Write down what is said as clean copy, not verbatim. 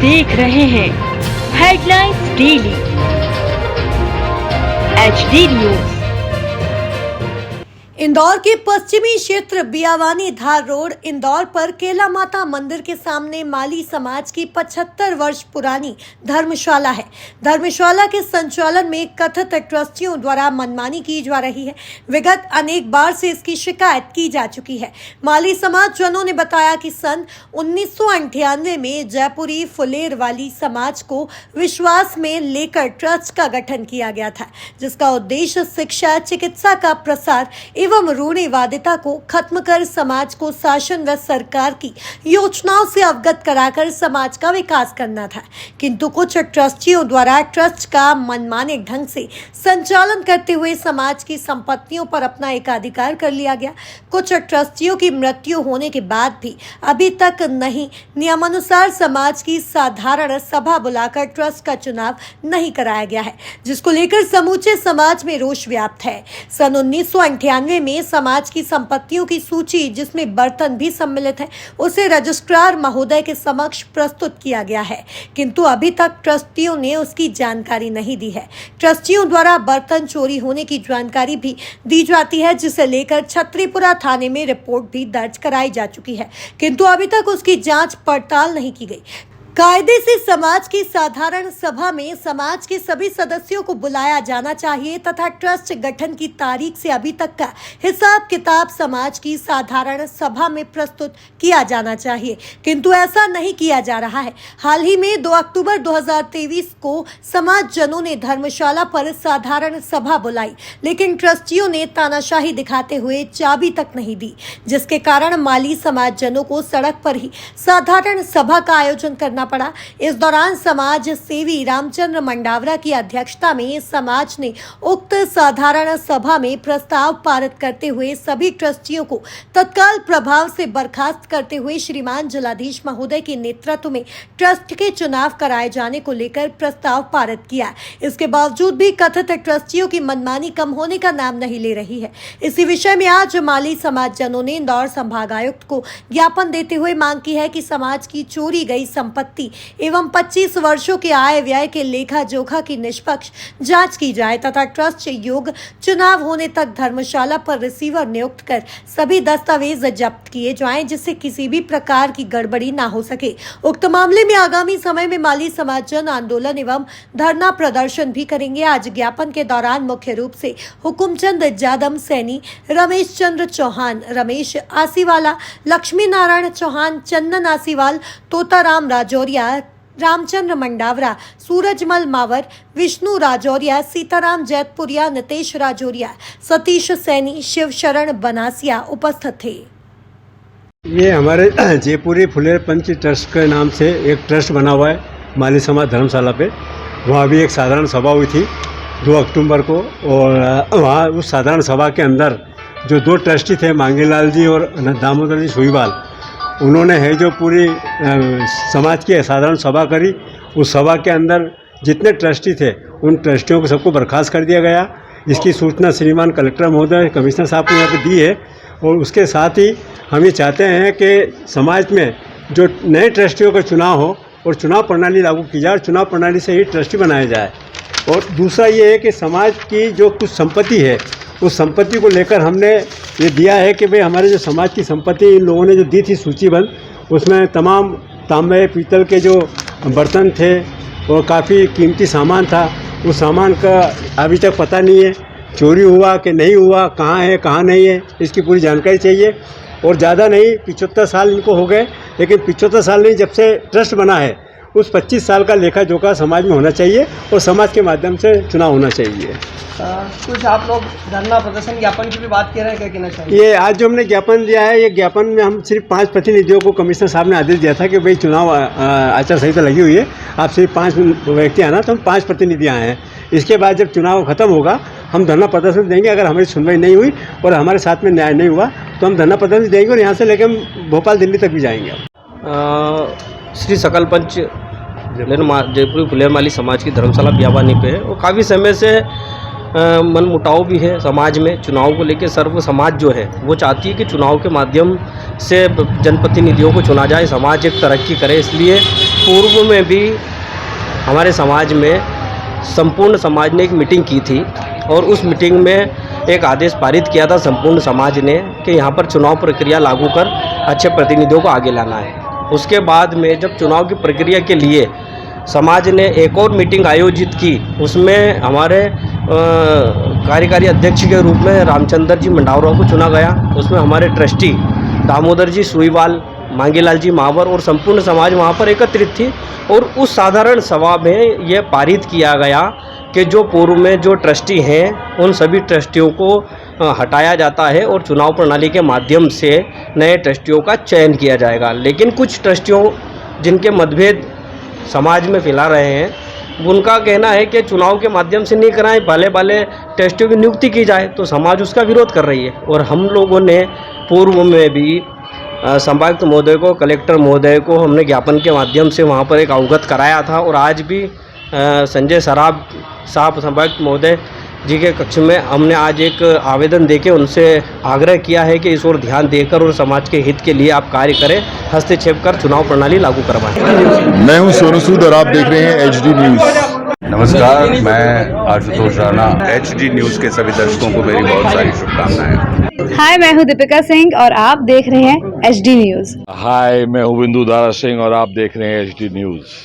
देख रहे हैं headlines daily HD news. Indore के पश्चिमी क्षेत्र बियावानी धार रोड इंदौर पर केला माता मंदिर के सामने माली समाज की 75 वर्ष पुरानी धर्मशाला है। धर्मशाला के संचालन में कथित ट्रस्टियों द्वारा मनमानी की जा रही है। विगत अनेक बार से इसकी शिकायत की जा चुकी है। माली समाज जनों ने बताया कि सन 1998 में जयपुरी फुलेर वाली समाज को विश्वास में लेकर ट्रस्ट का गठन किया गया था, जिसका उद्देश्य शिक्षा, चिकित्सा का प्रसार एवं रूढ़िवादिता को खत्म कर समाज को शासन व सरकार की योजनाओं से अवगत कराकर समाज का विकास करना था। किंतु कुछ ट्रस्टियों द्वारा ट्रस्ट का मनमाने ढंग से संचालन करते हुए समाज की संपत्तियों पर अपना एकाधिकार कर लिया गया। कुछ ट्रस्टियों की मृत्यु होने के बाद भी अभी तक नहीं नियमानुसार समाज की साधारण सभा बुलाकर ट्रस्ट का चुनाव नहीं कराया गया है, जिसको लेकर समूचे समाज में रोष व्याप्त है। सन 1998 में समाज की संपत्तियों की सूची, जिसमें बर्तन भी सम्मिलित है, उसे रजिस्ट्रार महोदय के समक्ष प्रस्तुत किया गया है, किंतु अभी तक ट्रस्टियों ने उसकी जानकारी नहीं दी है। ट्रस्टियों द्वारा बर्तन चोरी होने की जानकारी भी दी जाती है, जिसे लेकर छतरीपुरा थाने में रिपोर्ट भी दर्ज कराई जा चुकी है, किंतु अभी तक उसकी जांच पड़ताल नहीं की गई। कायदे से समाज की साधारण सभा में समाज के सभी सदस्यों को बुलाया जाना चाहिए तथा ट्रस्ट गठन की तारीख से अभी तक का हिसाब किताब समाज की साधारण सभा में प्रस्तुत किया जाना चाहिए, किंतु ऐसा नहीं किया जा रहा है। हाल ही में 2 अक्टूबर 2023 को समाज जनों ने धर्मशाला पर साधारण सभा बुलाई, लेकिन ट्रस्टियों ने तानाशाही दिखाते हुए चाबी तक नहीं दी, जिसके कारण माली समाज जनों को सड़क पर ही साधारण सभा का आयोजन करना पड़ा। इस दौरान समाज सेवी रामचंद्र मंडावरा की अध्यक्षता में समाज ने उक्त साधारण सभा में प्रस्ताव पारित करते हुए सभी ट्रस्टियों को तत्काल प्रभाव से बर्खास्त करते हुए श्रीमान जिलाधीश महोदय के नेतृत्व में ट्रस्ट के चुनाव कराए जाने को लेकर प्रस्ताव पारित किया। इसके बावजूद भी कथित ट्रस्टियों की मनमानी कम होने का नाम नहीं ले रही है। इसी विषय में आज माली समाज जनों ने इंदौर संभागायुक्त को ज्ञापन देते हुए मांग की है कि समाज की चोरी गई संपत्ति एवं 25 वर्षों के आय व्यय के लेखा जोखा की निष्पक्ष जांच की जाए तथा ट्रस्ट योग्य चुनाव होने तक धर्मशाला पर रिसीवर नियुक्त कर सभी दस्तावेज जब्त किए जाएं, जिससे किसी भी प्रकार की गड़बड़ी ना हो सके। उक्त मामले में आगामी समय में माली समाज जन आंदोलन एवं धरना प्रदर्शन भी करेंगे। आज ज्ञापन के दौरान मुख्य रूप से हुकुमचंद जादम सैनी, रमेश चंद्र चौहान, रमेश आसीवाला, लक्ष्मी नारायण चौहान, चंदन आसीवाल, तोताराम राजौरिया, रामचंद्र मंडावरा, सूरजमल मावर, विष्णु राजौरिया, सीताराम जैतपुरिया, नितेश राजौरिया, सतीश सैनी, शिवशरण बनासिया उपस्थित थे। ये हमारे जयपुरी फुलेर पंच ट्रस्ट के नाम से एक ट्रस्ट बना हुआ है माली समाज धर्मशाला पे। वहाँ भी एक साधारण सभा हुई थी 2 अक्टूबर को, और वहाँ उस साधारण सभा के अंदर जो 2 ट्रस्टी थे, मांगीलाल जी और दामोदर जी सुईवाल, उन्होंने है जो पूरी समाज की साधारण सभा करी। उस सभा के अंदर जितने ट्रस्टी थे उन ट्रस्टियों को सबको बर्खास्त कर दिया गया। इसकी सूचना श्रीमान कलेक्टर महोदय, कमिश्नर साहब को यहाँ पे दी है। और उसके साथ ही हम ये चाहते हैं कि समाज में जो नए ट्रस्टियों का चुनाव हो और चुनाव प्रणाली लागू की जाए और चुनाव प्रणाली से ही ट्रस्टी बनाया जाए। और दूसरा ये है कि समाज की जो कुछ संपत्ति है उस संपत्ति को लेकर हमने ये दिया है कि भाई हमारे जो समाज की संपत्ति इन लोगों ने जो दी थी सूचीबद्ध, उसमें तमाम तांबे पीतल के जो बर्तन थे और काफ़ी कीमती सामान था। उस सामान का अभी तक पता नहीं है चोरी हुआ कि नहीं हुआ, कहाँ है कहाँ नहीं है, इसकी पूरी जानकारी चाहिए। और ज़्यादा नहीं, 75 साल इनको हो गए, लेकिन 75 साल नहीं, जब से ट्रस्ट बना है उस 25 साल का लेखा जोखा समाज में होना चाहिए और समाज के माध्यम से चुनाव होना चाहिए। कुछ आप लोग धरना प्रदर्शन ज्ञापन की भी बात कर रहे हैं, क्या कहना चाहिए? ये आज जो हमने ज्ञापन दिया है, ये ज्ञापन में हम सिर्फ 5 प्रतिनिधियों को कमिश्नर साहब ने आदेश दिया था कि भाई चुनाव आचार संहिता लगी हुई है, आप सिर्फ 5 व्यक्ति आना, तो हम 5 प्रतिनिधि आए हैं। इसके बाद जब चुनाव खत्म होगा हम धरना प्रदर्शन देंगे। अगर हमारी सुनवाई नहीं हुई और हमारे साथ में न्याय नहीं हुआ तो हम धरना प्रदर्शन देंगे और यहाँ से लेकर हम भोपाल, दिल्ली तक भी जाएंगे। श्री सकल पंच जयपुरी फुलेर माली समाज की धर्मशाला बियावानी पे है। और काफ़ी समय से मनमुटाव भी है समाज में। चुनाव को लेकर सर्व समाज जो है वो चाहती है कि चुनाव के माध्यम से जनप्रतिनिधियों को चुना जाए, समाज एक तरक्की करे। इसलिए पूर्व में भी हमारे समाज में संपूर्ण समाज ने एक मीटिंग की थी और उस मीटिंग में एक आदेश पारित किया था संपूर्ण समाज ने कि यहाँ पर चुनाव प्रक्रिया लागू कर अच्छे प्रतिनिधियों को आगे लाना है। उसके बाद में जब चुनाव की प्रक्रिया के लिए समाज ने एक और मीटिंग आयोजित की, उसमें हमारे कार्यकारी अध्यक्ष के रूप में रामचंद्र जी मंडावरा को चुना गया। उसमें हमारे ट्रस्टी दामोदर जी सुईवाल, मांगीलाल जी मावर और संपूर्ण समाज वहाँ पर एकत्रित थी और उस साधारण सभा में यह पारित किया गया कि जो पूर्व में जो ट्रस्टी हैं उन सभी ट्रस्टियों को हटाया जाता है और चुनाव प्रणाली के माध्यम से नए ट्रस्टियों का चयन किया जाएगा। लेकिन कुछ ट्रस्टियों जिनके मतभेद समाज में फैला रहे हैं, उनका कहना है कि चुनाव के माध्यम से नहीं कराएं, भले भले ट्रस्टियों की नियुक्ति की जाए, तो समाज उसका विरोध कर रही है। और हम लोगों ने पूर्व में भी संभायुक्त महोदय को, कलेक्टर महोदय को हमने ज्ञापन के माध्यम से वहाँ पर एक अवगत कराया था और आज भी संजय सराफ साहब संभायुक्त महोदय जी के कक्ष में हमने आज एक आवेदन देके उनसे आग्रह किया है कि इस ओर ध्यान देकर और समाज के हित के लिए आप कार्य करें, हस्तक्षेप कर चुनाव प्रणाली लागू करवाएं। मैं हूं सोनू सूद और आप देख रहे हैं HD न्यूज़। नमस्कार, मैं आशुतोष राणा। HD न्यूज़ के सभी दर्शकों को मेरी बहुत सारी शुभकामनाएं। हाय, मैं हूं दीपिका सिंह और आप देख रहे हैं HD न्यूज़। हाय, मैं हूं बिंदु दारा सिंह और आप देख रहे हैं HD न्यूज़।